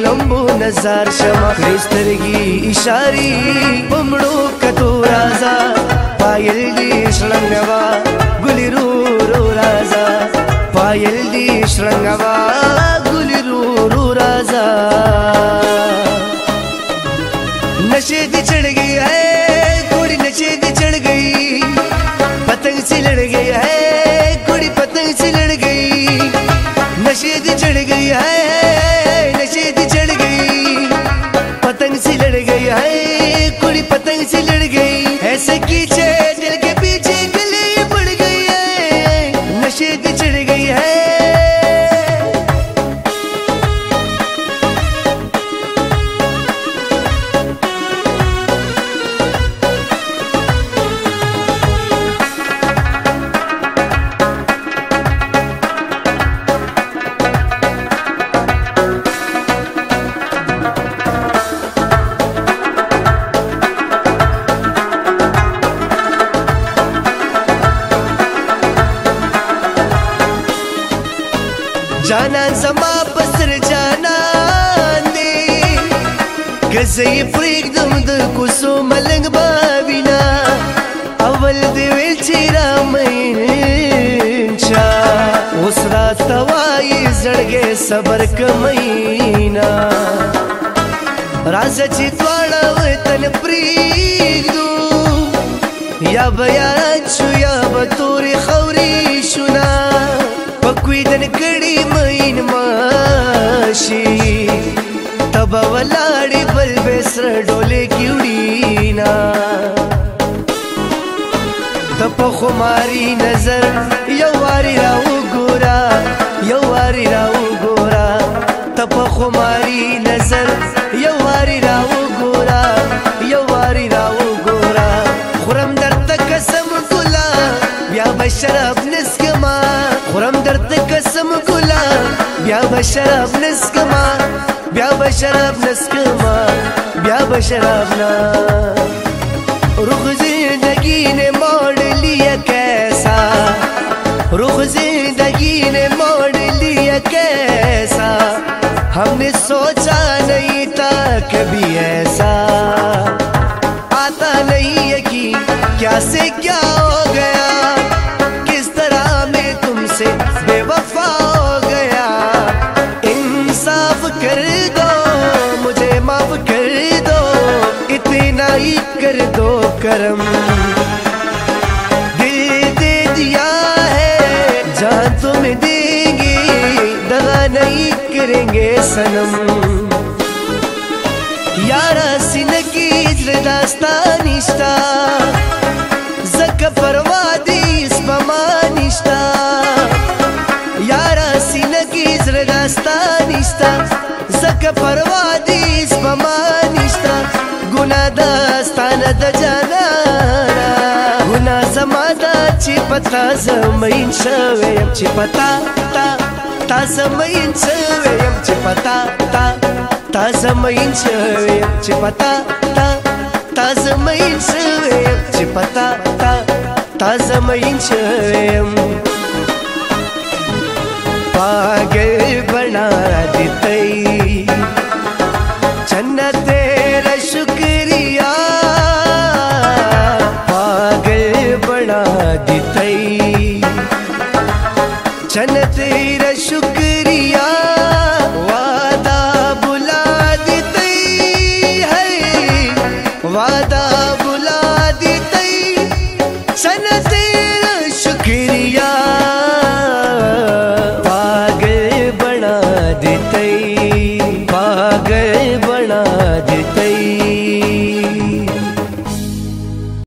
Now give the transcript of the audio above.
लंबो नजार शमा क्रिस्तरगी इशारी बमड़ो कतो राजा पायल दी श्रृंगवा गुलिरू रो राजा पायल दी श्रृंगवा गुलिरू रो राजा नशे दी चढ़ गई है कुड़ी नशे दी चढ़ गई पतंग सी लड़ गई है कुड़ी पतंग सी लड़ गई नशे दी चढ़ गई है नशे दी चढ़ गई पतंग सी लड़ गई है कुड़ी पतंग सी लड़ गई ऐसे कीचे दिल के पीछे गले पड़ गई है नशे दी चढ़ गई है जाना जमा पसर जाना दे गज़े फ्रीक दम द कुसो मलंग बाविना अवल देवे चीरा मैंचा उस रात तवाई जड़गे सबर कमैना राजा चितवाड़ा वतन प्रीक दू या बयाचु या बतोरी खौरी शुना पक्वीदन कड़ी मईन माशी तब वलाड़ी बलबेसर डोले क्यूड़ीना तप खुमारी नजर यवारी राव गोरा यवारी राव गोरा तप खुमारी नजर यवारी राव गोरा यवारी राव गोरा खुरम दर तक कसम गुला या बशरब निस्कमा खुरम दर्द कसम गुला ब्या बशरब नस्कमा ब्या बशरब नस्कमा ब्या बशरब ना रुख जिंदगी ने मोड़ लिया कैसा रुख जिंदगी ने मोड़ लिया कैसा हमने सोचा नहीं था कभी ऐसा आता नहीं है कि क्या से क्या हो गया से बेवफा हो गया इंसाफ कर दो मुझे माफ कर दो इतना ही कर दो करम दिल दे दिया है जान तुम्हें देंगे दगा नहीं करेंगे सनम यारा सिनकी दास्तानिश्ता जक परवादी स्पमानिश्ता यारा सिनकी दास्तानिश्ता जक परवादी स्पमानिश्ता गुना दास्तान द जानाना गुना समादा चिपता जमैन शवेम चिपता ta zamayin cewek cipata ta zamayin cewek cipata ta zamayin cewek cipata ta zamayin cewek पागल बना देते चन्ना तेरा शुक्रिया पागल बना देते चन्ना तेरा शुक्रिया वादा बुला देते है वादा बुला देते चन्ना